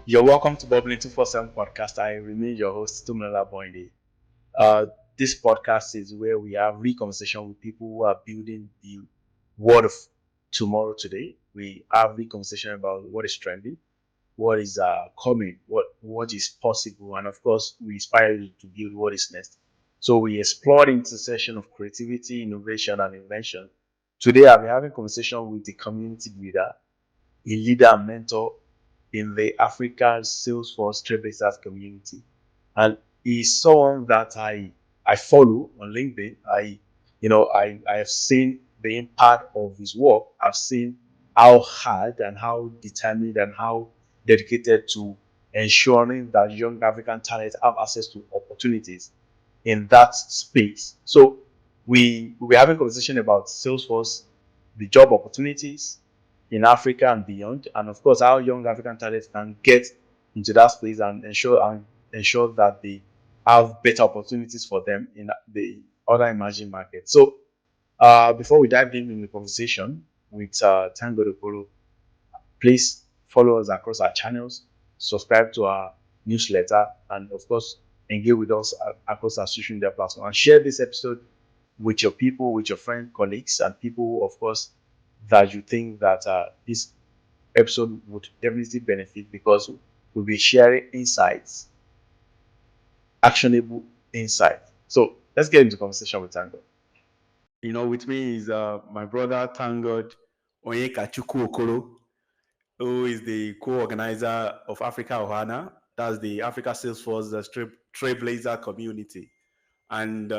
You're welcome to Bubbling 247 podcast. I remain your host, Tumela Boinde. This podcast is where we have real conversation with people who are building the world of tomorrow today. We have real conversation about what is trending, what is coming, what is possible, and of course, we inspire you to build what is next. So we explore the intersection of creativity, innovation, and invention. Today, I'll be having a conversation with the community leader, a leader and mentor in the Africa Salesforce Trailblazer Community. And he's someone that I follow on LinkedIn. I have seen the impact of his work. I've seen how hard and how determined and how dedicated to ensuring that young African talents have access to opportunities in that space. So we're having a conversation about Salesforce, the job opportunities in Africa and beyond, and of course how young African talents can get into that space and ensure that they have better opportunities for them in the other emerging markets. So before we dive in the conversation with ThankGod Okoro, please follow us across our channels, subscribe to our newsletter, and of course, engage with us across our social media platform. And share this episode with your people, with your friends, colleagues, and people, of course, that you think that this episode would definitely benefit because we'll be sharing insights, actionable insights. So let's get into conversation with ThankGod. With me is my brother ThankGod Onyekachukwu Okoro, who is the co-organizer of Africa Ohana. That's the Africa Salesforce Trailblazer Community. And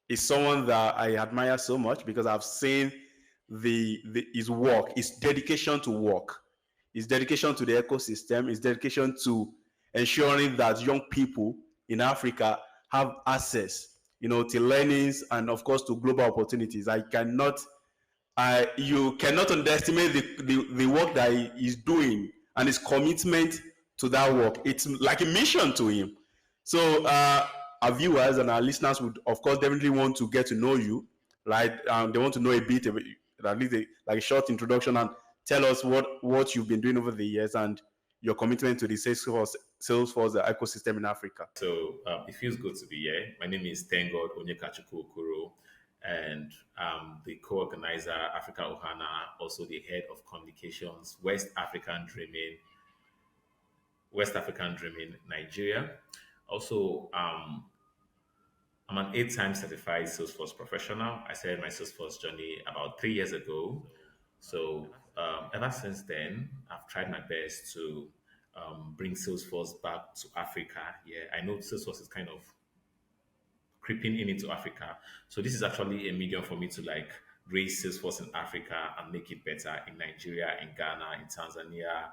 is someone that I admire so much because I've seen his work, his dedication to work, his dedication to the ecosystem, his dedication to ensuring that young people in Africa have access, to learnings and of course to global opportunities. You cannot underestimate the work that he is doing and his commitment to that work. It's like a mission to him. So our viewers and our listeners would, of course, definitely want to get to know you, right? They want to know a bit, at least like a short introduction, and tell us what you've been doing over the years and your commitment to the Salesforce ecosystem in Africa. So it feels good to be here. My name is ThankGod Onyekachukwu Okoro, and I'm the co-organizer Africa Ohana, also the head of communications West African Dreaming Nigeria. Also, I'm an 8-time certified Salesforce professional. I started my Salesforce journey about 3 years ago. So ever since then, I've tried my best to bring Salesforce back to Africa. Yeah, I know Salesforce is kind of creeping in into Africa. So this is actually a medium for me to like raise Salesforce in Africa and make it better in Nigeria, in Ghana, in Tanzania,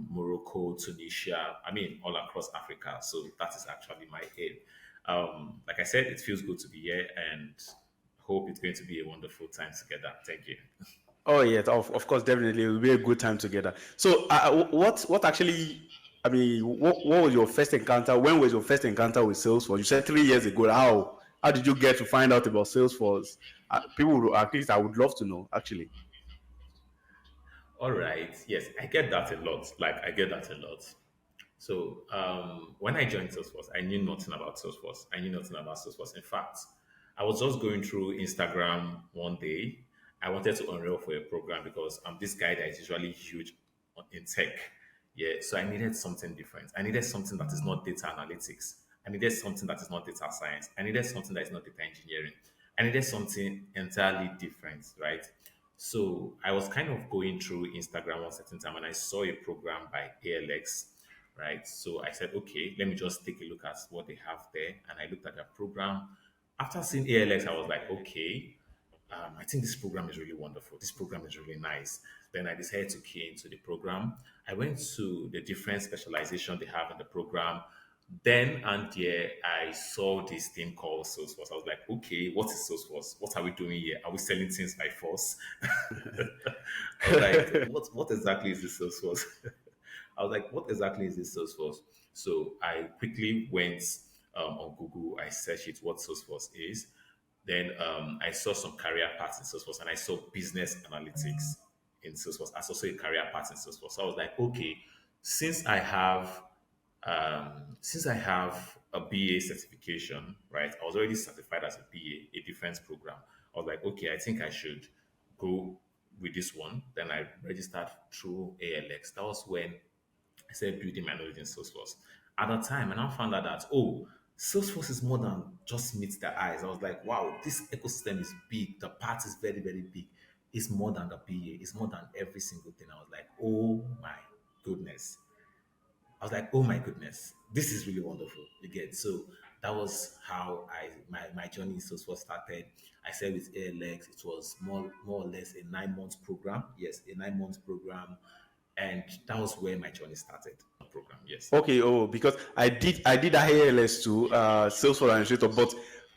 Morocco, Tunisia. I mean, all across Africa. So that is actually my aim. Like I said, it feels good to be here and hope it's going to be a wonderful time together. Thank you. Oh yes, of course, definitely. It will be a good time together. So, what actually? I mean, what was your first encounter? When was your first encounter with Salesforce? You said 3 years ago. How did you get to find out about Salesforce? People would, at least I would love to know. Actually, All right. Yes, I get that a lot. Like I get that a lot. So when I joined Salesforce, I knew nothing about Salesforce. I knew nothing about Salesforce. In fact, I was just going through Instagram one day. I wanted to enroll for a program because I'm this guy that is usually huge in tech. Yeah, so I needed something different. I needed something that is not data analytics. I needed something that is not data science. I needed something that is not data engineering. I needed something entirely different, right? So I was kind of going through Instagram one certain time and I saw a program by ALX, right? So I said, okay, let me just take a look at what they have there. And I looked at their program. After seeing ALX, I was like, okay, I think this program is really wonderful. This program is really nice. Then I decided to key into the program. I went to the different specialization they have in the program. Then and there, I saw this thing called Salesforce. I was like, okay, what is Salesforce? What are we doing here? Are we selling things by force? I was like, what exactly is this Salesforce? I was like, what exactly is this Salesforce? So I quickly went on Google, I searched it, what Salesforce is. Then I saw some career paths in Salesforce and I saw business analytics in Salesforce as also a career path in Salesforce. So I was like, okay, since I have since I have a BA certification, right? I was already certified as a BA, a defense program. I was like, okay, I think I should go with this one. Then I registered through ALX. That was when I started building my knowledge in Salesforce. At the time, and I found out that, oh, Salesforce is more than just meets the eyes. I was like, wow, this ecosystem is big. The part is very, very big. It's more than the BA. It's more than every single thing. I was like, oh my goodness. I was like, oh my goodness, this is really wonderful. You get so that was how my journey in Salesforce started. I said with ALX, it was more or less a 9 month program. Yes, a 9 month program, and that was where my journey started. Program, yes. Okay, oh, because I did ALS too, Salesforce Administrator, but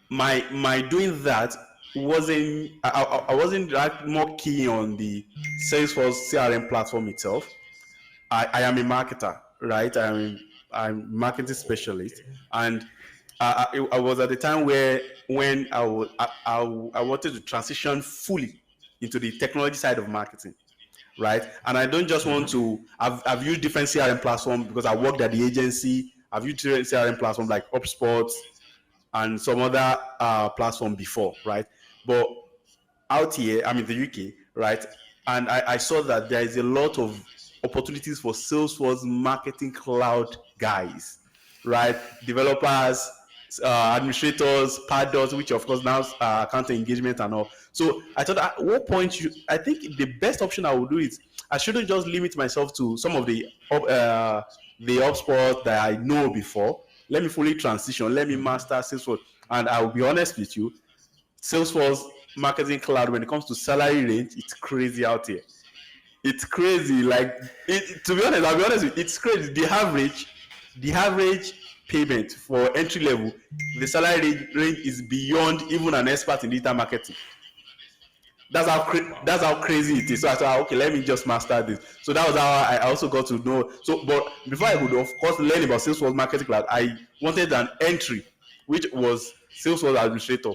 my doing that wasn't I wasn't that more keen on the Salesforce CRM platform itself. I am a marketer, right? I'm a marketing specialist, Okay. and I was at the time where when I wanted to transition fully into the technology side of marketing, right? And I don't just want to. I've used different CRM platforms because I worked at the agency. I've used different CRM platforms like HubSpot and some other platform before, right? But out here, I'm in the UK, right? And I saw that there is a lot of opportunities for Salesforce marketing cloud guys, right? Developers, administrators, paddles, which of course now account engagement and all. So I thought at what point I think the best option I would do is I shouldn't just limit myself to some of the HubSpot that I know before. Let me fully transition. Let me master Salesforce. And I will be honest with you, Salesforce Marketing Cloud, when it comes to salary range, it's crazy out here. It's crazy. Like to be honest, I'll be honest with you, it's crazy. The average payment for entry level, the salary range is beyond even an expert in digital marketing. Wow. That's how crazy it is. So I thought, okay, let me just master this. So that was how I also got to know. So, but before I could, of course, learn about Salesforce Marketing Cloud, I wanted an entry, which was Salesforce Administrator,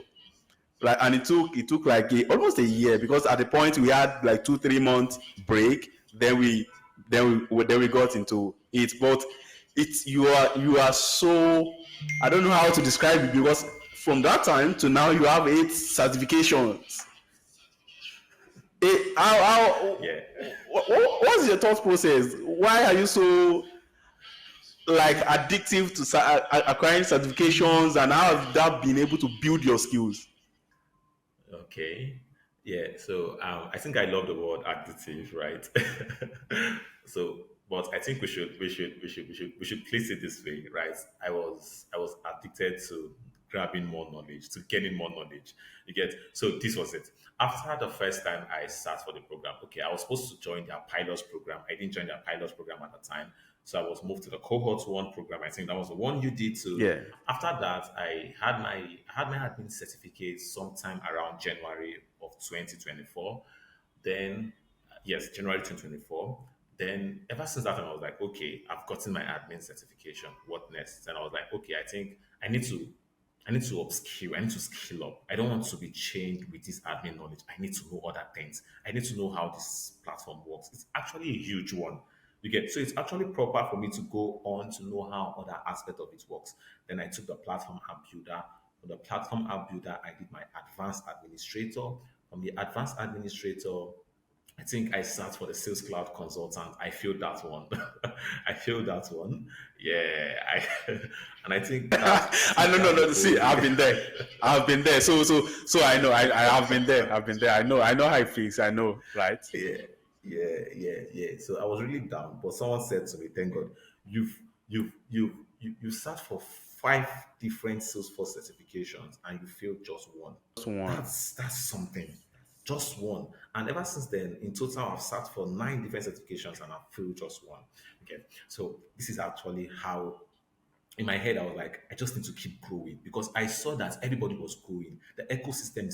right? And it took like almost a year because at the point we had like 2 3 months break. Then we got into it. But it's you are so, I don't know how to describe it, because from that time to now you have 8 certifications. Yeah. What's your thought process? Why are you so like addictive to acquiring certifications, and how have that been able to build your skills? Okay. Yeah. So I think I love the word additive, right? But I think we should place it this way, right? I was addicted to grabbing more knowledge, to gaining more knowledge. You get so this was it. After the first time I sat for the program, okay, I was supposed to join their pilots program. I didn't join their pilots program at the time. So I was moved to the cohort one program. I think that was the one you did too. Yeah. After that, I had my admin certificate sometime around January of 2024. Then, yes, January 2024. Then, ever since that time, I was like, okay, I've gotten my admin certification. What next? And I was like, okay, I think I need to upskill. I need to skill up. I don't want to be chained with this admin knowledge. I need to know other things. I need to know how this platform works. It's actually a huge one. You get so it's actually proper for me to go on to know how other aspect of it works. Then I took the platform app builder. From the platform app builder, I did my advanced administrator. From the advanced administrator, I think I sat for the sales cloud consultant. I failed that one. I failed that one. Yeah, and I think I I think no, no, that's the no. whole See, I've way. been there. I've been there. So I know. I have been there. I've been there. I know how it feels. I know, right? Yeah, yeah. So I was really down, but someone said to me, "Thank God, you sat for 5 different Salesforce certifications and you failed just one. Just one. That's something, just one. And ever since then, in total, I've sat for 9 different certifications and I've failed just one. Okay, so this is actually how in my head, I was like, I just need to keep growing because I saw that everybody was growing. The ecosystem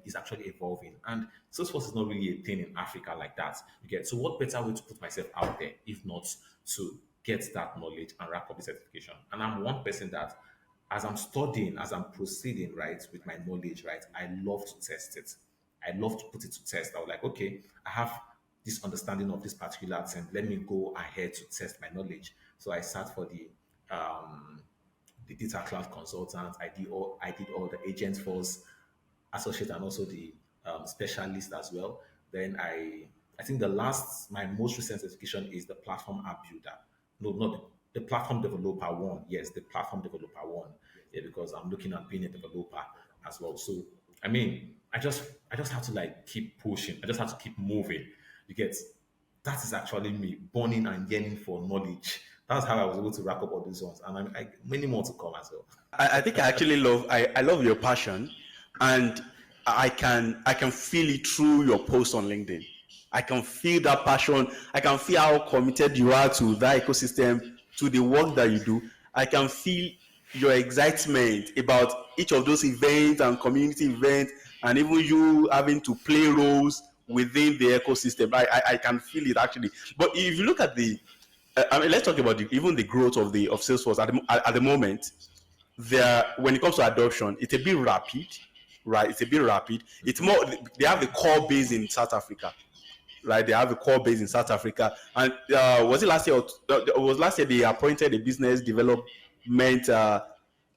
is actually evolving, and Salesforce is not really a thing in Africa like that. You get so what better way to put myself out there if not to get that knowledge and rack up the certification? And I'm one person that, as I'm studying, as I'm proceeding, right, with my knowledge, right, I love to test it. I love to put it to test. I was like, okay, I have this understanding of this particular thing. Let me go ahead to test my knowledge. So I sat for the data cloud consultant. I did all the agent force associate and also the specialist as well. Then I think my most recent certification is the platform app builder. No, not the platform developer one. Yes, the platform developer one. Yeah, because I'm looking at being a developer as well. So I mean, I just have to like keep pushing. I just have to keep moving. You get that is actually me burning and yearning for knowledge. That's how I was able to rack up all these ones, and many more to come as well. I think I actually I love your passion, and I can feel it through your post on LinkedIn. I can feel that passion. I can feel how committed you are to that ecosystem, to the work that you do. I can feel your excitement about each of those events and community events, and even you having to play roles within the ecosystem. I can feel it actually. But if you look at I mean, let's talk about even the growth of Salesforce at the moment. There, when it comes to adoption, it's a bit rapid, right? It's a bit rapid. It's more, they have the core base in South Africa, right? They have a core base in South Africa. And was it last year? Was last year they appointed a business development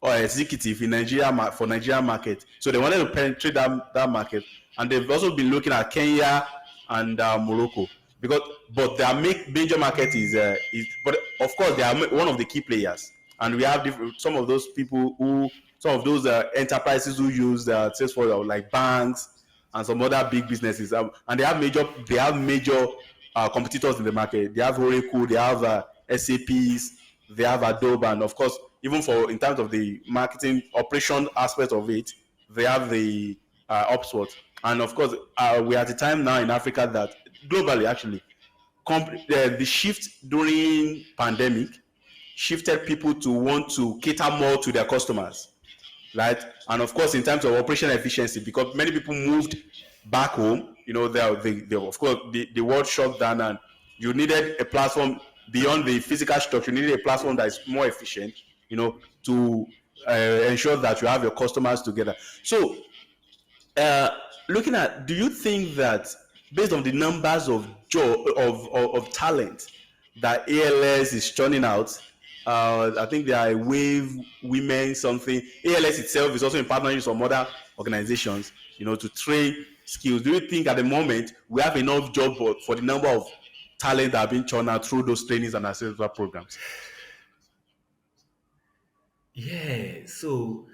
or executive in Nigeria for Nigeria market. So they wanted to penetrate that market, and they've also been looking at Kenya and Morocco, because but their major market is, but of course they are one of the key players, and we have some of those people who, some of those enterprises who use Salesforce, like banks and some other big businesses, and they have major competitors in the market. They have Oracle, they have SAPs, they have Adobe, and of course, even for in terms of the marketing operation aspect of it, they have the Upswot. And of course, we are at a time now in Africa that globally actually, the shift during pandemic shifted people to want to cater more to their customers, right? And of course, in terms of operational efficiency, because many people moved back home, of course, the world shut down, and you needed a platform beyond the physical structure. You needed a platform that is more efficient, to ensure that you have your customers together. So, looking at, do you think that based on the numbers of of talent that ALS is churning out, I think there are Wave Women something. ALS itself is also in partnership with some other organizations, to train skills. Do you think at the moment we have enough job for the number of talent that are being churned out through those trainings and accessible programs? Yeah. So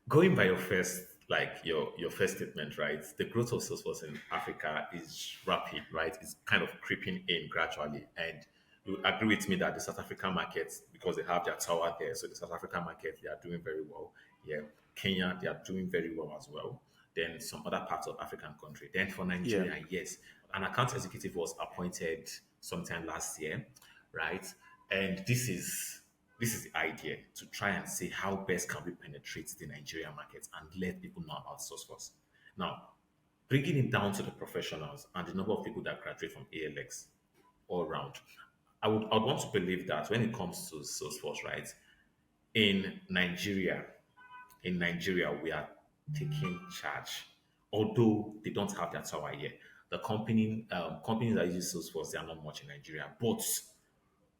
going by your first statement, right? The growth of Salesforce in Africa is rapid, right? It's kind of creeping in gradually. And you agree with me that the South African market, because they have their tower there, so the South African market, they are doing very well. Yeah. Kenya, they are doing very well as well. Then some other parts of African country. Then for Yeah. Nigeria, yes, an account executive was appointed sometime last year, right? And this is the idea to try and see how best can we penetrate the Nigerian market and let people know about Salesforce. Now, bringing it down to the professionals and the number of people that graduate from ALX all around, I would want to believe that when it comes to Salesforce, right, in Nigeria, we are taking charge. Although they don't have their tower here, the companies that use Salesforce, they are not much in Nigeria, but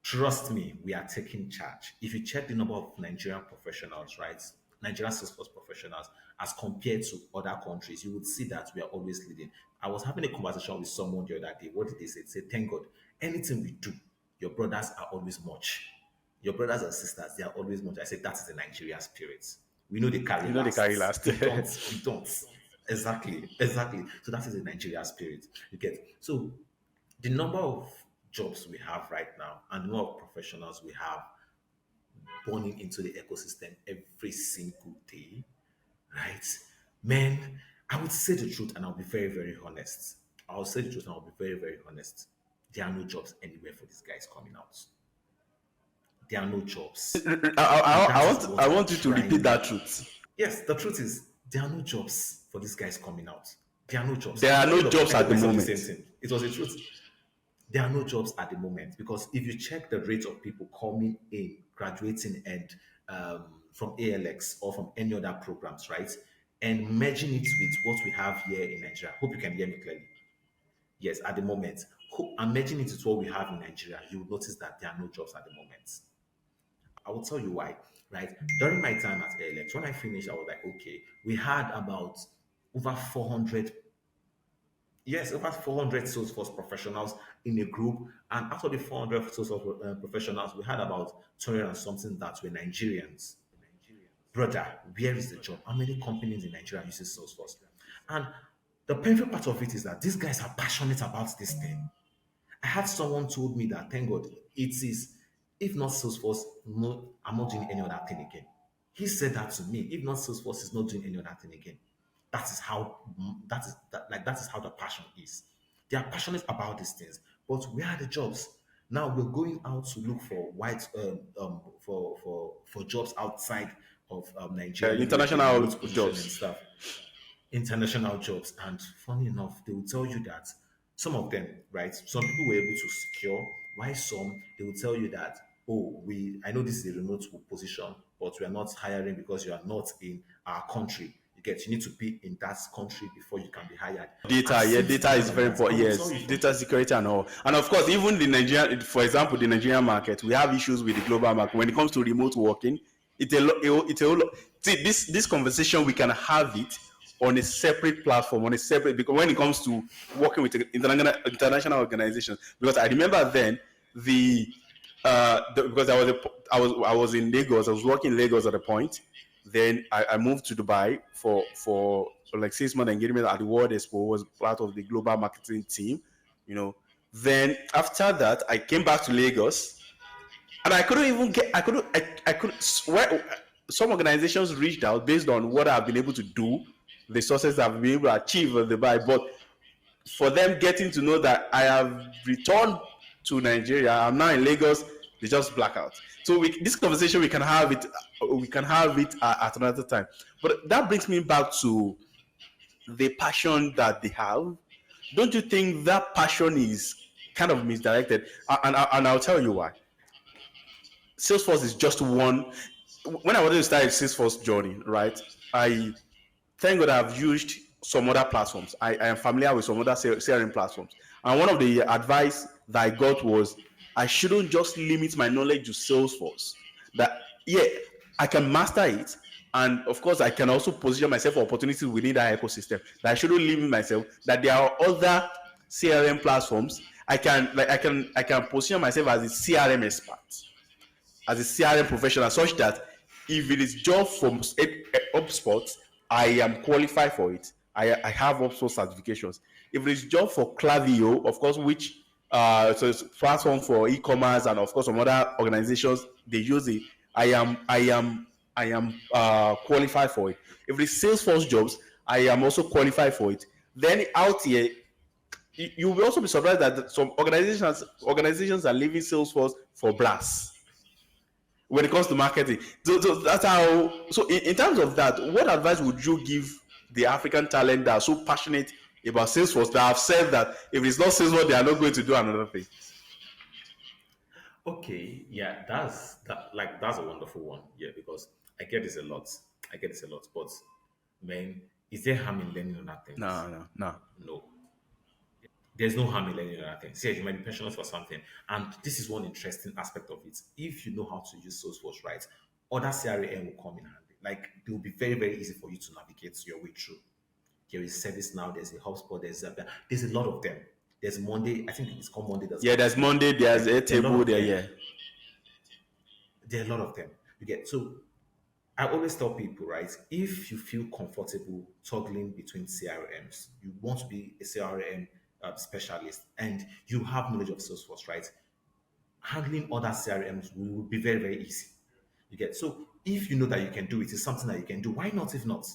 trust me, we are taking charge. If you check the number of Nigerian professionals, right, Nigerian Salesforce professionals, as compared to other countries, you would see that we are always leading. I was having a conversation with someone the other day. What did they say? They said, thank God, anything we do, your brothers are always much. Your brothers and sisters, they are always much. I said, that is the Nigerian spirit. We know they carry They carry lasts. last. We don't. We don't. Exactly. Exactly. So that is the Nigerian spirit. You get. So the number of jobs we have right now and the number of professionals we have burning into the ecosystem every single day, right? Man, I would say the truth and I'll be very, very honest. I'll say the truth and I'll be very, very honest. There are no jobs anywhere for these guys coming out. There are no jobs. And that is I what I'm want you to repeat trying. that truth. Yes, the truth is there are no jobs for these guys coming out. There are no jobs. There I'm are funny no enough, jobs I at told the myself the moment. same thing. It was the truth. There are no jobs at the moment because if you check the rate of people coming in, graduating, and from ALX or from any other programs, right, and merging it with what we have here in Nigeria. Hope you can hear me clearly. Yes, at the moment, and merging it with what we have in Nigeria, you will notice that there are no jobs at the moment. I will tell you why. Right, during my time at ALX, when I finished, I was like, okay, we had about over 400, yes, over 400 Salesforce professionals in a group, and out of the 400 Salesforce professionals, we had about 200 and something that were Nigerians. Brother, where is the job? How many companies in Nigeria uses Salesforce? And the painful part of it is that these guys are passionate about this thing. I had someone told me that thank God it is, if not Salesforce, no, I'm not doing any other thing again. He said that to me. If not Salesforce, is not doing any other thing again. That is how that is how the passion is. They are passionate about these things, but where are the jobs? Now we're going out to look for for jobs outside of Nigeria, a International remote position and jobs. stuff, international jobs. And funny enough, they will tell you that some of them, right? Some people were able to secure, why some they will tell you that, oh, we I know this is a remote position, but we are not hiring because you are not in our country. You need to be in that country before you can be hired. And Data, yeah, since data because is of very that, I important. will tell Yes, you data something. security and all. And of course, even the Nigerian, for example, the Nigerian market, we have issues with the global market when it comes to remote working. It's a lot. It's a lot. See, this conversation we can have it on a separate platform, on a separate, because when it comes to working with international organizations, because I remember then because I was in Lagos. I was working in Lagos at a point. Then I moved to Dubai for like 6 month engagement at the World Expo. Was part of the global marketing team. You know. Then after that, I came back to Lagos, and I couldn't even get. I could. Where some organizations reached out based on what I've been able to do, the success I've been able to achieve at Dubai, but for them getting to know that I have returned to Nigeria, I'm now in Lagos, they just black out. So this conversation we can have it at another time. But that brings me back to the passion that they have. Don't you think that passion is kind of misdirected? And I'll tell you why. Salesforce is just one. When I wanted to start a Salesforce journey, right? I thank God I've used some other platforms. I am familiar with some other CRM platforms. And one of the advice that I got was I shouldn't just limit my knowledge to Salesforce. That, yeah, I can master it. And of course, I can also position myself for opportunities within that ecosystem. That I shouldn't limit myself. That there are other CRM platforms. I can position myself as a CRM expert, as a CRM professional, such that if it is job from HubSpot, I am qualified for it. I have HubSpot certifications. If it is job for Clavio, of course, which so it's a platform for e-commerce, and of course some other organizations they use it. I am qualified for it. If it is Salesforce jobs, I am also qualified for it. Then out here, you will also be surprised that some organizations are leaving Salesforce for Blast when it comes to marketing. So that's how. So in terms of that, what advice would you give the African talent that are so passionate about Salesforce that have said that if it's not Salesforce, they are not going to do another thing? Okay, yeah, that's a wonderful one. Yeah, because I get this a lot. I get this a lot. But man, is there harm in learning other things? No, no, no. No. There's no harm in learning other things. Yes, you might be passionate for something. And this is one interesting aspect of it. If you know how to use Salesforce right, other CRM will come in handy. Like it will be very, very easy for you to navigate your way through. There is ServiceNow, there's a HubSpot, there's a lot of them. There's Monday, I think it's called Yeah, there's monday.com. Monday, there's Like there are a lot Airtable, of there, them. yeah. There are a lot of them. You get so I always tell people, right? If you feel comfortable toggling between CRMs, you want to be a CRM specialist, and you have knowledge of Salesforce, right? Handling other CRMs will be very, very easy. You get so if you know that you can do it, it's something that you can do. Why not? If not,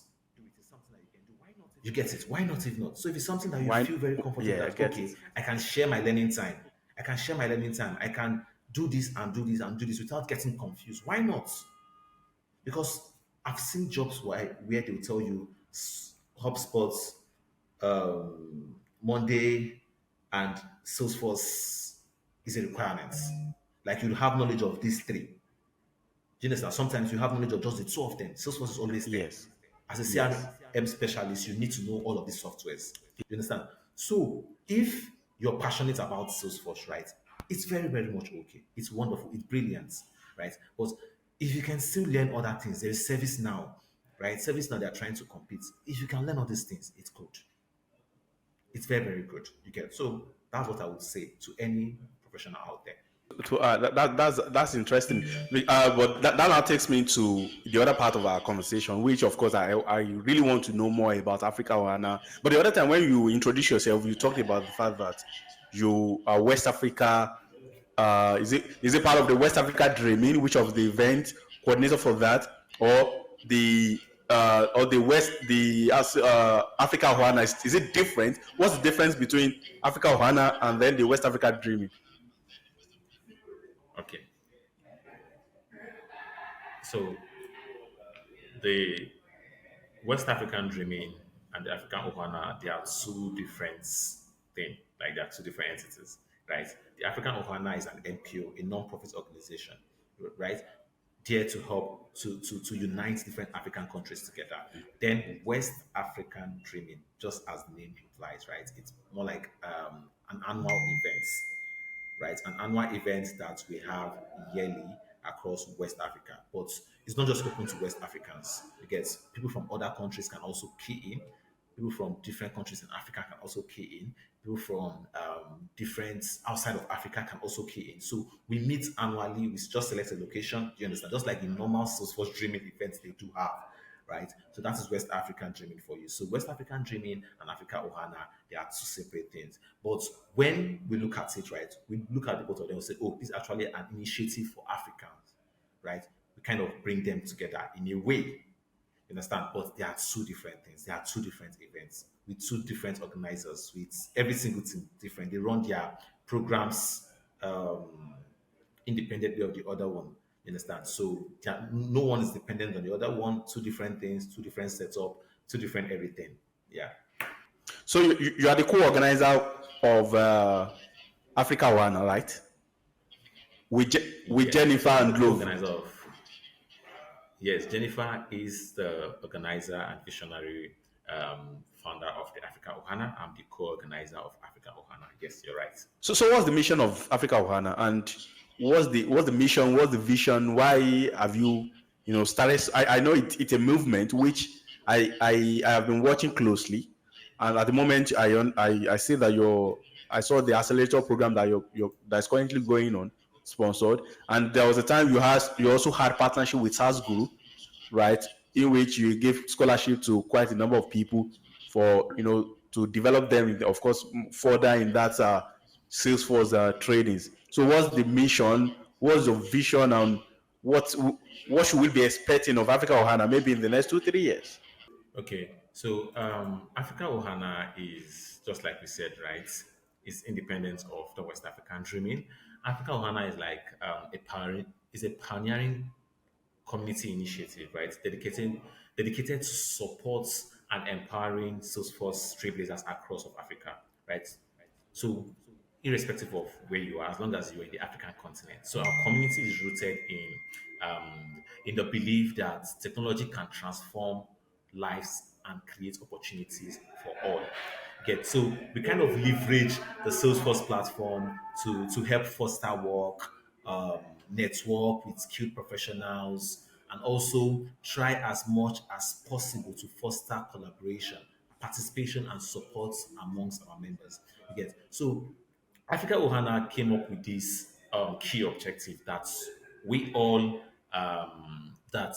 you get it. Why not? If not, so if it's something that you Why? feel very comfortable Yeah, I that get it. okay, I can share my learning time. I can share my learning time. I can do this and do this and do this without getting confused. Why not? Because I've seen jobs where they'll tell you HubSpot, Monday, and Salesforce is a requirement. Like you have knowledge of these three. Do you understand? Sometimes you have knowledge of just the two of them. Salesforce is always there. Yes. As a Yes. CRM specialist, you need to know all of these softwares. You understand? So if you're passionate about Salesforce, right? It's very, very much okay. It's wonderful. It's brilliant, right? But if you can still learn other things, there's service now, right? Service now, they're trying to compete. If you can learn all these things, it's good. It's very, very good. You get, so that's what I would say to any professional out there. That's interesting. But that now takes me to the other part of our conversation, which of course I really want to know more about Africa Ohana. But the other time when you introduced yourself, you talked about the fact that you are West Africa. Is it part of the West Africa Dreaming, which of the event coordinator for that, or the Africa Ohana? Is it different? What's the difference between Africa Ohana and then the West Africa Dreaming? Okay. So the West African Dreaming and the African Ohana, they are two different things. Like they are two different entities, right? The African Ohana is an NPO, a non-profit organization, right? There to help to unite different African countries together. Then West African Dreaming, just as the name implies, right? It's more like an annual event, right? An annual event that we have yearly across West Africa. But it's not just open to West Africans. Because people from other countries can also key in. People from different countries in Africa can also key in. People from different outside of Africa can also key in. So we meet annually. We just select a location. You understand? Just like the normal Salesforce Dreaming events they do have, right? So that is West African Dreaming for you. So West African Dreaming and Africa Ohana, they are two separate things. But when we look at it, right, we look at the both of them and say, oh, this is actually an initiative for Africans, right? We kind of bring them together in a way. You understand? But they are two different things. They are two different events with two different organizers, with every single thing different. They run their programs independently of the other one. You understand? So no one is dependent on the other one. Two different things, two different setup, two different everything. Yeah. So you are the co-organizer of Africa One, right? With Yes. Jennifer So I'm the and Love. co-organizer of. Yes, Jennifer is the organizer and visionary founder of the Africa Ohana. I'm the co-organizer of Africa Ohana. Yes, you're right. So what's the mission of Africa Ohana, and what's the mission? What's the vision? Why have you started? I know it's a movement which I have been watching closely, and at the moment I see that I saw the accelerator program that you're that's currently going on sponsored, and there was a time you also had partnership with SaaS Guru, right, in which you give scholarship to quite a number of people for to develop them, of course, further in that Salesforce trainings. So, what's the mission? What's your vision, and what what should we be expecting of Africa Ohana maybe in the next 2 3 years? Okay, so Africa Ohana is just like we said, right? It's independent of the West African Dreaming. Africa Ohana is like a pioneering community initiative, right? Dedicated to support and empowering Salesforce Trailblazers across of Africa, right? So irrespective of where you are, as long as you're in the African continent. So our community is rooted in the belief that technology can transform lives and create opportunities for all. Get so we kind of leverage the Salesforce platform to help foster work, network with skilled professionals, and also try as much as possible to foster collaboration, participation, and support amongst our members. You get so Africa Ohana came up with this key objective that we all that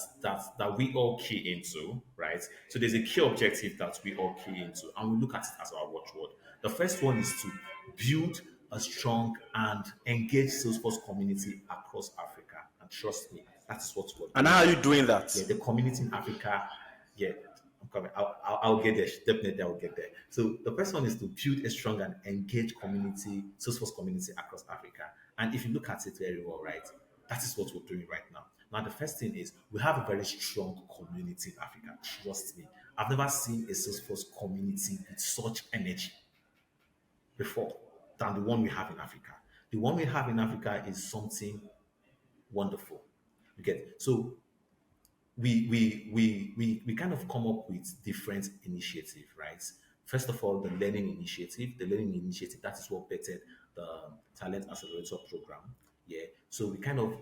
we all key into, right? So there's a key objective that we all key into, and we look at it as our watchword. The first one is to build a strong and engaged Salesforce community across Africa. And trust me, that is what we're And doing how are you right now. doing that? Yeah, the community in Africa, yeah, I'm coming. I'll get there. Definitely, I'll get there. So the first one is to build a strong and engaged community, Salesforce community across Africa. And if you look at it very well, right, that is what we're doing right now. Now, the first thing is we have a very strong community in Africa. Trust me, I've never seen a Salesforce community with such energy before than the one we have in Africa. The one we have in Africa is something wonderful. You get so we kind of come up with different initiatives, right? First of all, the learning initiative. The learning initiative, that is what bettered the talent accelerator program. Yeah. So we kind of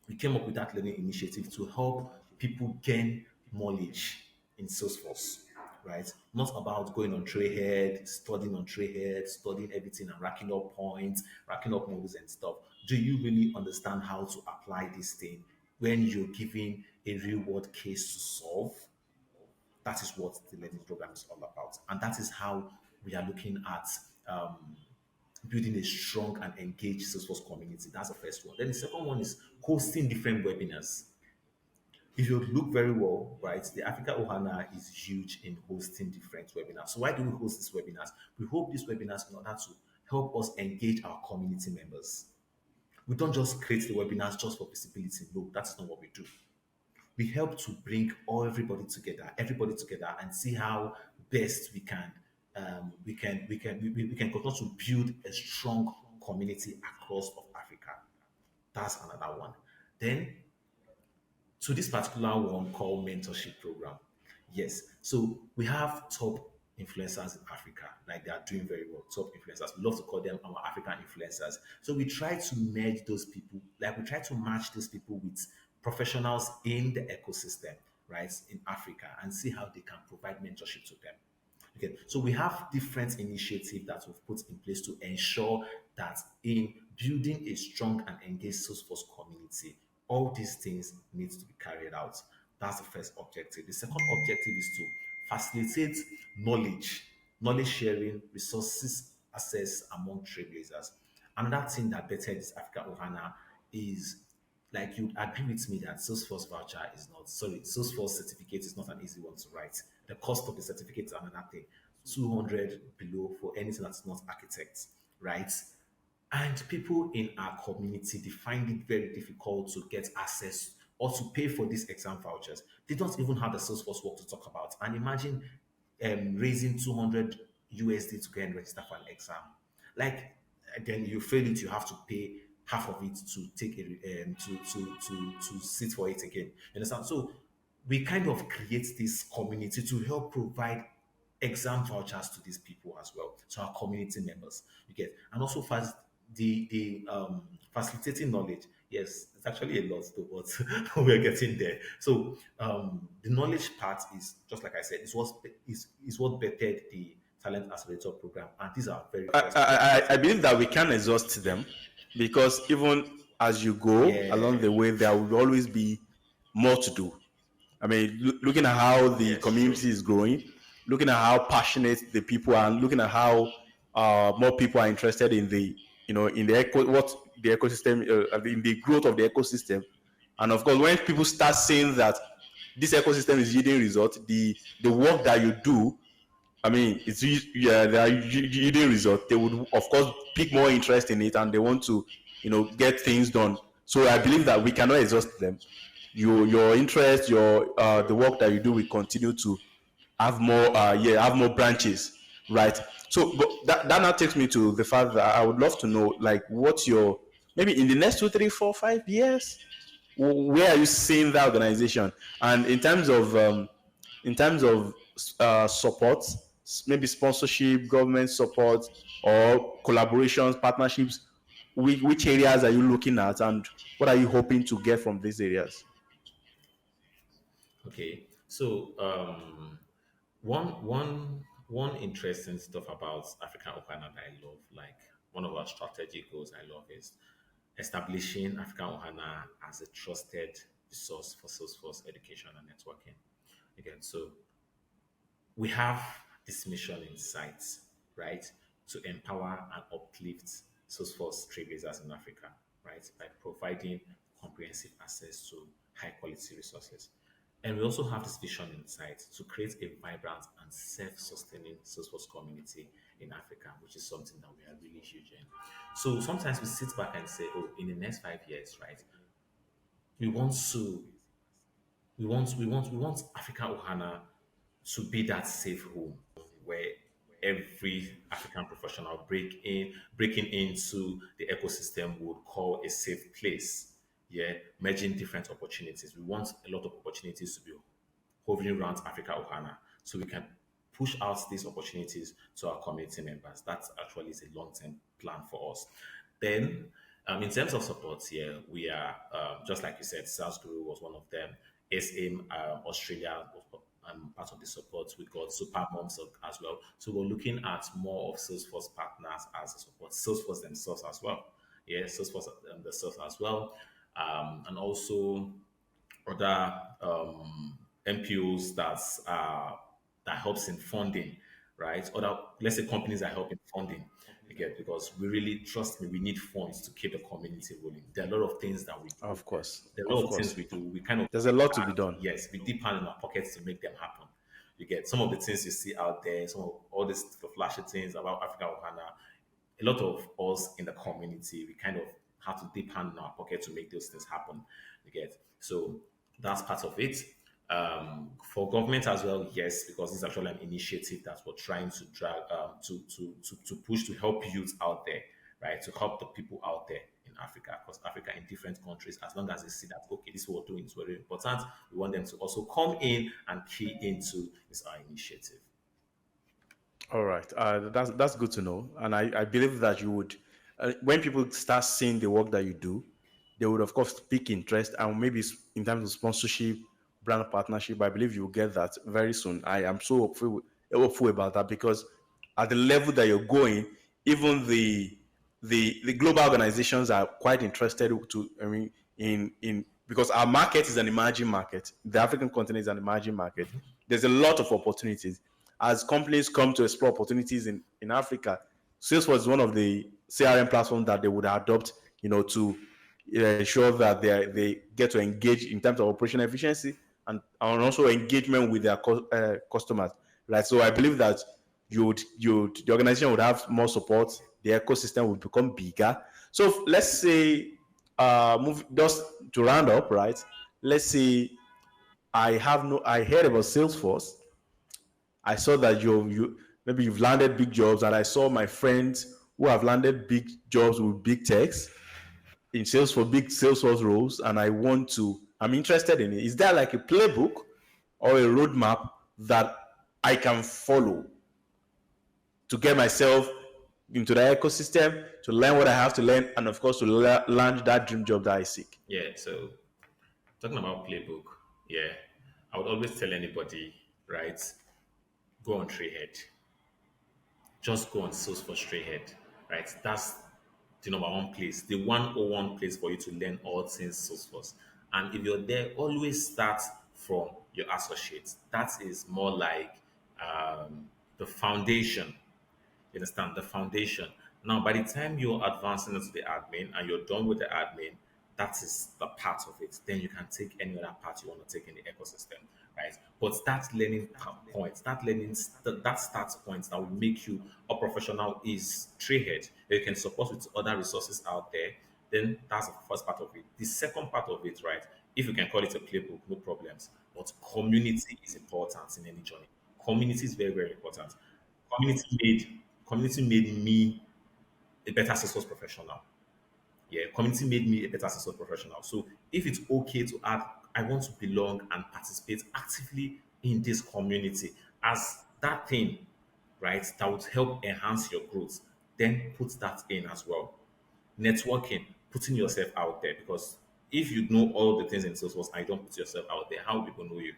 we came up with that learning initiative to help people gain knowledge in Salesforce, right? Not about going on Trailhead, studying everything and racking up points, racking up moves and stuff. Do you really understand how to apply this thing when you're given a real world case to solve? That is what the learning program is all about. And that is how we are looking at building a strong and engaged Salesforce community. That's the first one. Then the second one is hosting different webinars. If you look very well, right, the Africa Ohana is huge in hosting different webinars. So why do we host these webinars? We hope these webinars in order to help us engage our community members. We don't just create the webinars just for visibility. No, that's not what we do. We help to bring everybody together, and see how best we can continue to build a strong community across of Africa. That's another one. Then to this particular one called mentorship program. Yes. So we have top influencers in Africa, like they are doing very well. Top influencers. We love to call them our African influencers. So we try to merge those people, like we try to match those people with professionals in the ecosystem, right, in Africa, and see how they can provide mentorship to them. Okay, so we have different initiatives that we've put in place to ensure that in building a strong and engaged Salesforce community, all these things need to be carried out. That's the first objective. The second objective is to facilitate knowledge sharing, resources access among trailblazers. Another thing that bettered this Africa Ohana is, like, you'd agree with me that Salesforce certificate is not an easy one to write. The cost of the certificate is another thing. 200 below for anything that's not architect, right? And people in our community, they find it very difficult to get access or to pay for these exam vouchers. They don't even have the Salesforce work to talk about. And imagine raising 200 USD to go and register for an exam. Like, then you fail it, you have to pay half of it to take a to sit for it again. You understand? So we kind of create this community to help provide exam vouchers to these people as well, to our community members. You get, and also fast the facilitating knowledge. Yes, it's actually a lot to what we're getting there. So the knowledge part is just like I said, is what bettered the talent accelerator program, and these are very first objectives. I believe that we can exhaust them because even as you go along Yeah. the way, there will always be more to do. I mean, looking at how the Yes. True. community is growing, looking at how passionate the people are, and looking at how more people are interested in the, in the what the ecosystem, in the growth of the ecosystem, and of course, when people start seeing that this ecosystem is yielding results, the work that you do, I mean, yeah, they are yielding results. They would, of course, pick more interest in it, and they want to, get things done. So I believe that we cannot exhaust them. Your interest, the True. work that you do will continue to have more, have more branches, right? So, but that now takes me to the fact that I would love to know, like, what's your, maybe in the next 2, 3, 4, 5 years, where are you seeing that organization? And in terms of support, maybe sponsorship, government support, or collaborations, partnerships, which areas are you looking at, and what are you hoping to get from these areas? Okay. So one interesting stuff about African Ohana that I love, like one of our strategic goals I love, is establishing African Ohana as a trusted resource for Salesforce education and networking. Again, so we have this mission in sight, right? To empower and uplift Salesforce trailblazers in Africa, right? By providing comprehensive access to high quality resources. And we also have this vision in sight to create a vibrant and self sustaining Salesforce community in Africa, which is something that we are really huge in. So sometimes we sit back and say, oh, in the next 5 years, right? We want to we want Africa Ohana to be that safe home where every African professional breaking into the ecosystem would call a safe place. Yeah, merging different opportunities. We want a lot of opportunities to be hovering around Africa Ohana, so we can push out these opportunities to our community members. That actually is a long-term plan for us. Then, in terms of support, here we are just like you said, Sales Guru was one of them. SM Australia was part of the support. We got Super Moms as well. So we're looking at more of Salesforce partners as a support, Salesforce themselves as well. Yeah, Salesforce themselves as well, and also other MPOs that helps in funding, right? Other, let's say, companies that help in funding. You get, because we really, trust me, we need funds to keep the community rolling. There are a lot of things that we do. Of course, There are a of lot of things course. we do. We kind of There's a lot to be done. yes, we dip hand in our pockets to make them happen. You get some of the things you see out there, some of all these flashy things about Africa Ohana. A lot of us in the community, we kind of have to dip hand in our pocket to make those things happen. You get, so that's part of it. For government as well, yes, because this is actually an initiative that we're trying to drag to push to help youth out there, right? To help the people out there in Africa, across Africa, in different countries, as long as they see that okay, this is what we're doing is very important. We want them to also come in and key into this our initiative. All right, that's good to know, and I believe that you would, when people start seeing the work that you do, they would of course pick interest, and maybe in terms of sponsorship, brand partnership. I believe you will get that very soon. I am so hopeful about that because at the level that you're going, even the global organizations are quite interested to. I mean, in because our market is an emerging market. The African continent is an emerging market. There's a lot of opportunities as companies come to explore opportunities in Africa. Salesforce is one of the CRM platforms that they would adopt, to ensure that they get to engage in terms of operational efficiency and also engagement with their customers. Right. So I believe that the organization would have more support, the ecosystem would become bigger. So let's say, move just to round up, right? Let's say I heard about Salesforce. I saw that you maybe you've landed big jobs, and I saw my friends who have landed big jobs with big techs in sales for big Salesforce roles, and I'm interested in it. Is there like a playbook or a roadmap that I can follow to get myself into the ecosystem, to learn what I have to learn, and of course to land that dream job that I seek? Yeah, so talking about playbook, yeah, I would always tell anybody, right, go on Treehead. Just go on Salesforce Treehead, right? That's the number one place, the 101 place for you to learn all things Salesforce. And if you're there, always start from your associates. That is more like the foundation. You understand? The foundation. Now, by the time you're advancing into the admin and you're done with the admin, that is the part of it. Then you can take any other part you want to take in the ecosystem, right? But start learning points, start learning that start points that will make you a professional is Treehead. You can support with other resources out there. Then that's the first part of it. The second part of it, right? If you can call it a playbook, no problems. But community is important in any journey. Community is very, very important. Community made community made me a better Salesforce professional. Yeah, community made me a better Salesforce professional. So if it's okay to add, I want to belong and participate actively in this community as that thing, right, that would help enhance your growth, then put that in as well. Networking, putting yourself out there, because if you know all the things in Salesforce and you don't put yourself out there, how will people know you?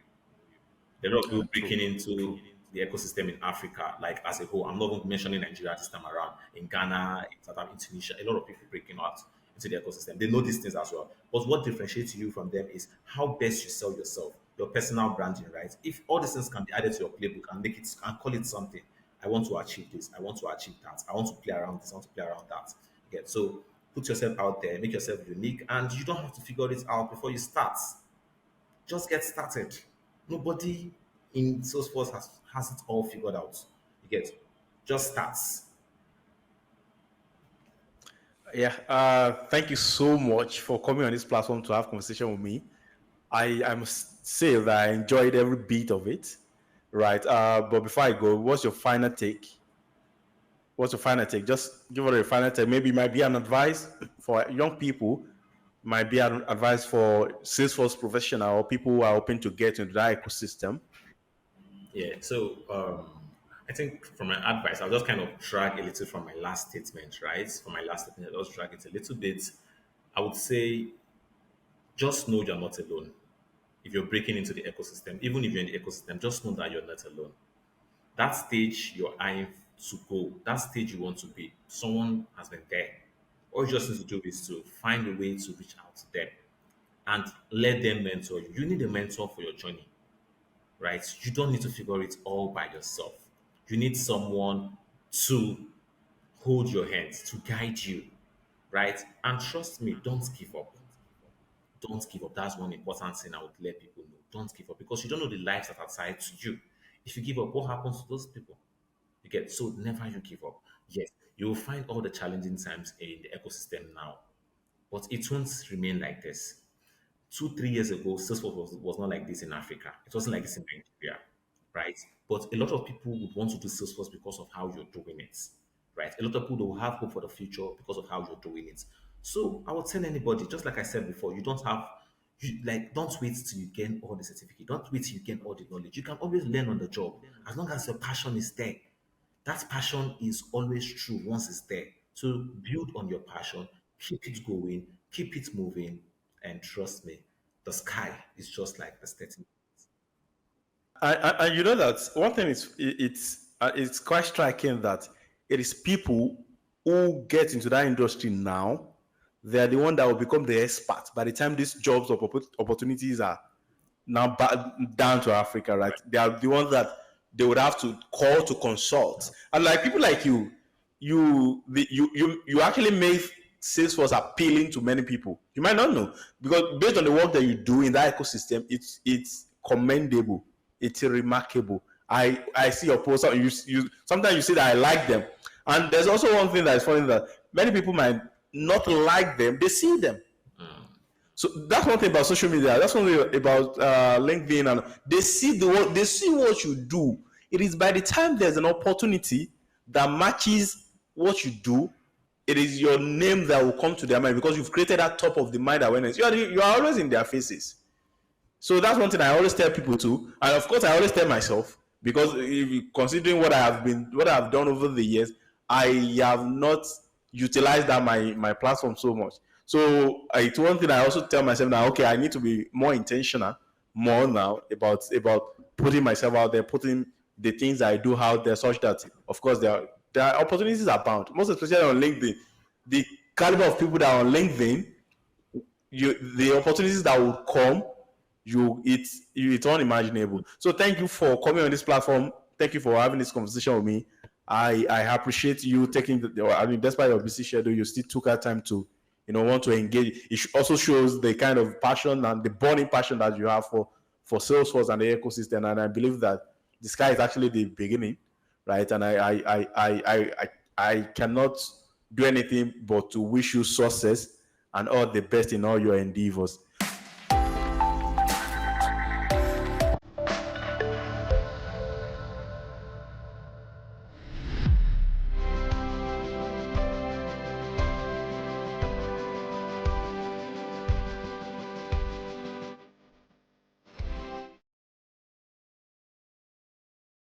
There are a lot of people True. breaking into the ecosystem in Africa, like as a whole. I'm not even mentioning Nigeria this time around. In Ghana, in South Africa, in Tunisia, a lot of people breaking out into the ecosystem. They know these things as well. But what differentiates you from them is how best you sell yourself, your personal branding, right? If all these things can be added to your playbook and make it and call it something, I want to achieve this, I want to achieve that, I want to play around this, I want to play around that. Okay, so put yourself out there, make yourself unique, and you don't have to figure it out before you start. Just get started. Nobody in Salesforce has it all figured out. You get, just starts. Yeah. Thank you so much for coming on this platform to have conversation with me. I must say that I enjoyed every bit of it. Right. But before I go, what's your final take? What's your final take? Just give it a final take. Maybe it might be an advice for young people, might be an advice for Salesforce professional or people who are hoping to get into that ecosystem. Yeah. So I think from my advice, I'll just kind of drag a little from my last statement, right? From my last statement, I'll just drag it a little bit. I would say just know you're not alone. If you're breaking into the ecosystem, even if you're in the ecosystem, just know that you're not alone. That stage you're eyeing to go, that stage you want to be, someone has been there. All you just need to do is to find a way to reach out to them and let them mentor you. You need a mentor for your journey, right? You don't need to figure it all by yourself. You need someone to hold your hands, to guide you, right? And trust me, don't give up. Don't give up. That's one important thing I would let people know. Don't give up because you don't know the lives that are tied to you. If you give up, what happens to those people? You get so never you give up. Yes, you will find all the challenging times in the ecosystem now, but it won't remain like this. 2, 3 years ago, Salesforce was not like this in Africa. It wasn't like this in Nigeria, right? But a lot of people would want to do Salesforce because of how you're doing it, right? A lot of people will have hope for the future because of how you're doing it. So I would tell anybody, just like I said before, you don't have, you like, don't wait till you gain all the certificate. Don't wait till you gain all the knowledge. You can always learn on the job as long as your passion is there. That passion is always true once it's there. So build on your passion, keep it going, keep it moving, and trust me, the sky is just like the starting. And you know that one thing is it's quite striking that it is people who get into that industry now. They are the one that will become the expert by the time these jobs or opportunities are now down to Africa, right? They are the ones that they would have to call to consult. And like people like you actually make Salesforce appealing to many people. You might not know because based on the work that you do in that ecosystem, it's commendable. It's remarkable. I see your posts. You sometimes you see that I like them, and there's also one thing that is funny that many people might not like them. They see them. So that's one thing about social media. That's one thing about LinkedIn, and they see what you do. It is by the time there's an opportunity that matches what you do, it is your name that will come to their mind because you've created that top of the mind awareness. You are always in their faces. So that's one thing I always tell people too, and of course I always tell myself because if considering what I have done over the years, I have not utilized that my platform so much. So it's one thing I also tell myself now. Okay, I need to be more intentional, more now about putting myself out there, putting the things I do out there, such that of course there are opportunities abound. Most especially on LinkedIn, the caliber of people that are on LinkedIn, the opportunities that will come it's unimaginable. So thank you for coming on this platform. Thank you for having this conversation with me. I appreciate you taking I mean, despite your busy schedule, you still took our time to want to engage. It also shows the kind of passion and the burning passion that you have for Salesforce and the ecosystem. And I believe that the sky is actually the beginning, right? And I cannot do anything but to wish you success and all the best in all your endeavors.